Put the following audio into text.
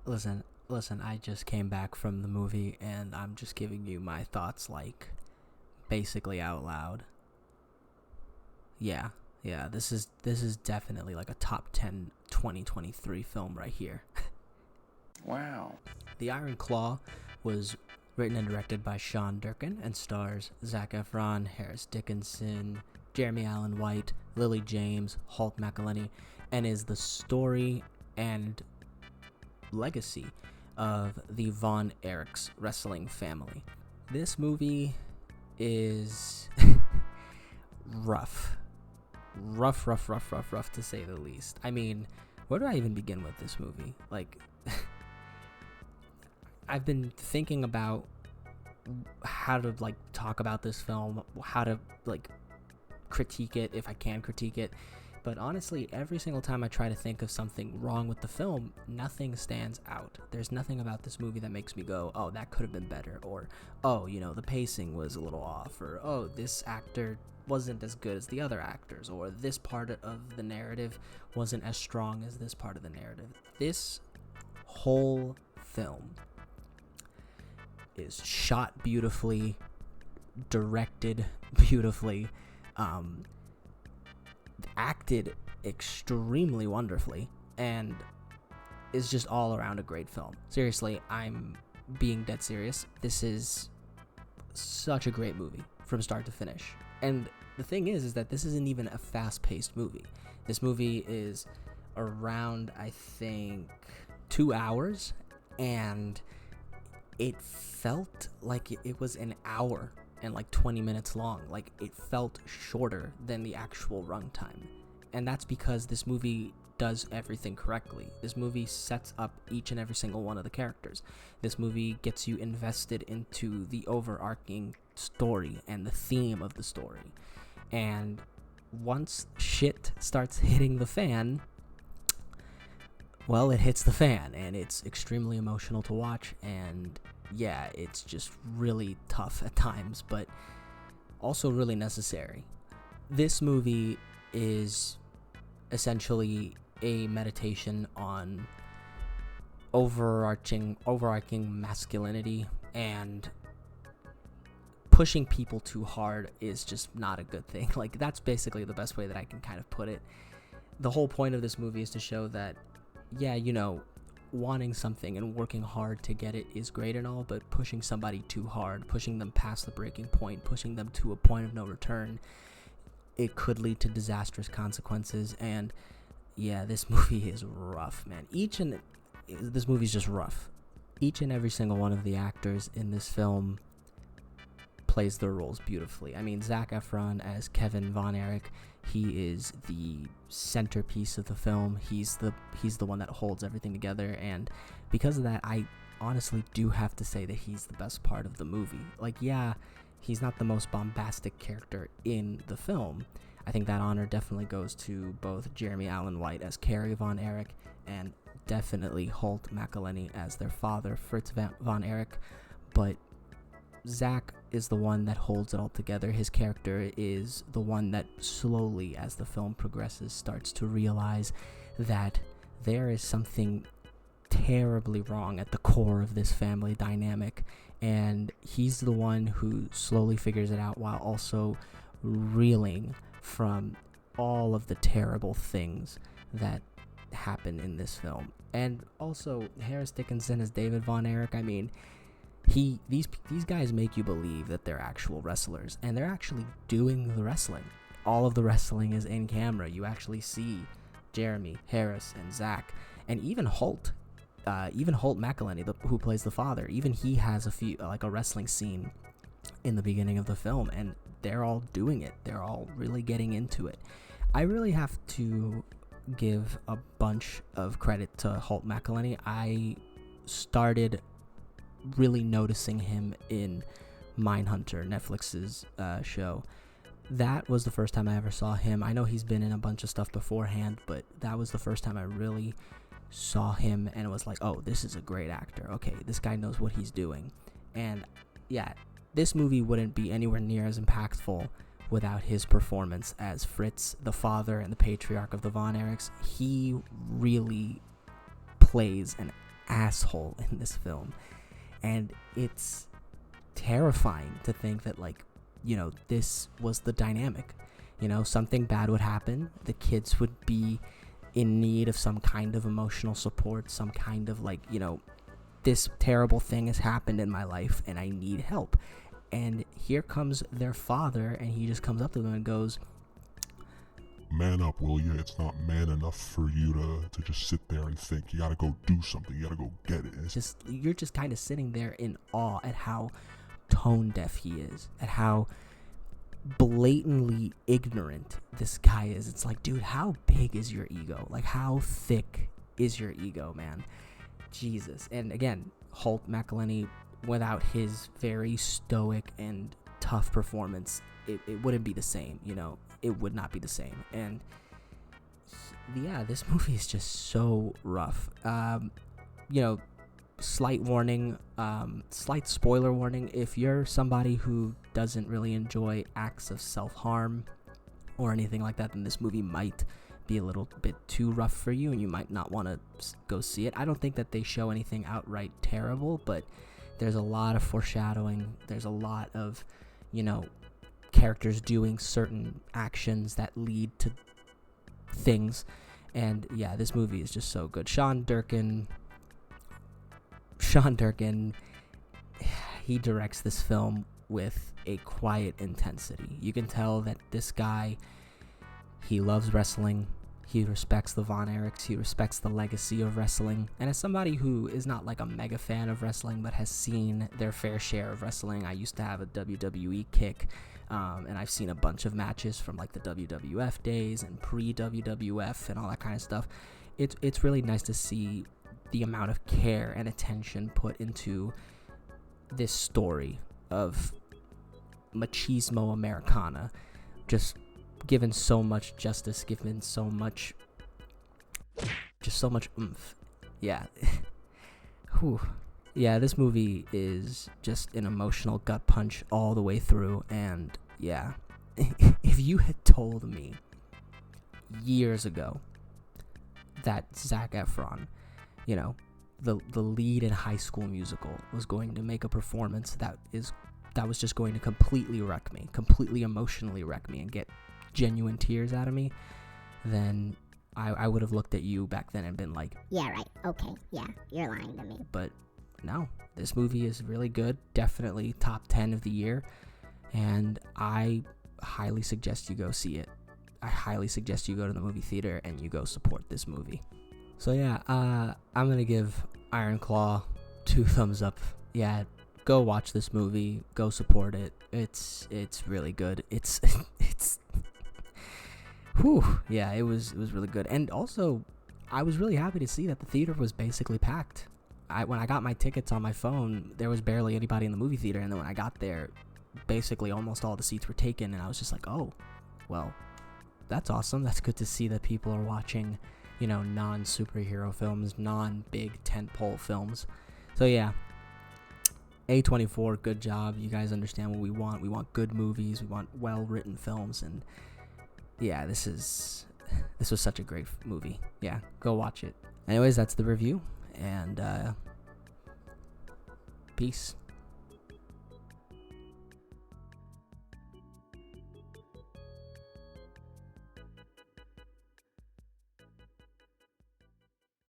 Listen, I just came back from the movie and I'm just giving you my thoughts, like, basically out loud. Yeah, yeah, this is definitely like a top 10 2023 film right here. Wow. The Iron Claw was written and directed by Sean Durkin and stars Zac Efron, Harris Dickinson, Jeremy Allen White, Lily James, Holt McElhenney, and is the story and legacy of the Von Erichs wrestling family. This movie is rough. Rough to say the least. I mean, where do I even begin with this movie? Like, I've been thinking about how to, like, talk about this film, how to, like, critique it if I can critique it. But honestly, every single time I try to think of something wrong with the film, nothing stands out. There's nothing about this movie that makes me go, oh, that could have been better, or, oh, the pacing was a little off, or, oh, this actor wasn't as good as the other actors, or this part of the narrative wasn't as strong as this part of the narrative. This whole film is shot beautifully, directed beautifully, acted extremely wonderfully, and is just all around a great film. Seriously, I'm being dead serious. This is such a great movie from start to finish. And the thing is that this isn't even a fast-paced movie. This movie is around, I think, 2 hours, and it felt like it was an hour and like 20 minutes long. Like, it felt shorter than the actual runtime. And that's because this movie does everything correctly. This movie sets up each and every single one of the characters. This movie gets you invested into the overarching story and the theme of the story. And once shit starts hitting the fan, well, it hits the fan, and it's extremely emotional to watch, and yeah, it's just really tough at times, but also really necessary. This movie is essentially a meditation on overarching masculinity, and pushing people too hard is just not a good thing. Like, that's basically the best way that I can kind of put it. The whole point of this movie is to show that, yeah, wanting something and working hard to get it is great and all, but pushing somebody too hard, pushing them past the breaking point, pushing them to a point of no return, it could lead to disastrous consequences. And yeah, this movie is rough, man. This movie's just rough. Each and every single one of the actors in this film plays their roles beautifully. I mean, Zac Efron as Kevin Von Erich, he is the centerpiece of the film. He's the one that holds everything together, and because of that, I honestly do have to say that he's the best part of the movie. Like, yeah, he's not the most bombastic character in the film. I think that honor definitely goes to both Jeremy Allen White as Carrie Von Erich and definitely Holt McElhenney as their father, Fritz Von Erich. But Zach is the one that holds it all together. His character is the one that slowly, as the film progresses, starts to realize that there is something terribly wrong at the core of this family dynamic, and he's the one who slowly figures it out while also reeling from all of the terrible things that happen in this film. And also, Harris Dickinson as David Von Erich, I mean, these guys make you believe that they're actual wrestlers, and they're actually doing the wrestling. All of the wrestling is in camera. You actually see Jeremy, Harris, and Zach, and even Holt McElhenney, who plays the father. Even he has a wrestling scene in the beginning of the film, and they're all doing it. They're all really getting into it. I really have to give a bunch of credit to Holt McElhenney. I started really noticing him in Mindhunter, Netflix's show. That was the first time I ever saw him. I know he's been in a bunch of stuff beforehand, but that was the first time I really saw him, and it was like, oh, this is a great actor. Okay, this guy knows what he's doing. And yeah, this movie wouldn't be anywhere near as impactful without his performance as Fritz, the father and the patriarch of the Von Erichs. He really plays an asshole in this film. And it's terrifying to think that, like, you know, this was the dynamic. You know, something bad would happen. The kids would be in need of some kind of emotional support, some kind of, like, you know, this terrible thing has happened in my life and I need help. And here comes their father, and he just comes up to them and goes, man up, will you? It's not man enough for you to just sit there and think. You gotta go do something. You gotta go get it. You're just kind of sitting there in awe at how tone deaf he is, at how blatantly ignorant this guy is. It's like, dude, how big is your ego? Like, how thick is your ego, man? Jesus. And again, Holt McElhenney, without his very stoic and tough performance, it wouldn't be the same, you know. It would not be the same. And yeah, this movie is just so rough. You know, slight spoiler warning, if you're somebody who doesn't really enjoy acts of self-harm or anything like that, then this movie might be a little bit too rough for you and you might not want to go see it. I don't think that they show anything outright terrible, but there's a lot of foreshadowing. There's a lot of, you know, characters doing certain actions that lead to things. And yeah, this movie is just so good. Sean Durkin, he directs this film with a quiet intensity. You can tell that this guy, he loves wrestling. He respects the Von Erichs. He respects the legacy of wrestling. And as somebody who is not like a mega fan of wrestling, but has seen their fair share of wrestling, I used to have a WWE kick, and I've seen a bunch of matches from like the WWF days and pre-WWF and all that kind of stuff. It's really nice to see the amount of care and attention put into this story of machismo Americana, just given so much justice, given so much oomph. Yeah. Whew. Yeah, this movie is just an emotional gut punch all the way through. And yeah, if you had told me years ago that Zac Efron, you know, the lead in High School Musical, was going to make a performance that was just going to completely wreck me, completely emotionally wreck me, and get genuine tears out of me, then I would have looked at you back then and been like, yeah, right, okay, yeah, you're lying to me. But no, this movie is really good, definitely top 10 of the year, and I highly suggest you go see it. I highly suggest you go to the movie theater and you go support this movie. So yeah, I'm gonna give Iron Claw 2 thumbs up. Yeah, go watch this movie, go support it. It's really good. It's whew, yeah, it was really good. And also, I was really happy to see that the theater was basically packed. When I got my tickets on my phone, there was barely anybody in the movie theater, and then when I got there, basically almost all the seats were taken, and I was just like, oh, well, that's awesome. That's good to see that people are watching, you know, non-superhero films, non-big tentpole films. So yeah, A24, good job. You guys understand what we want. We want good movies. We want well-written films, and yeah, this was such a great movie. Yeah, go watch it. Anyways, that's the review, and peace.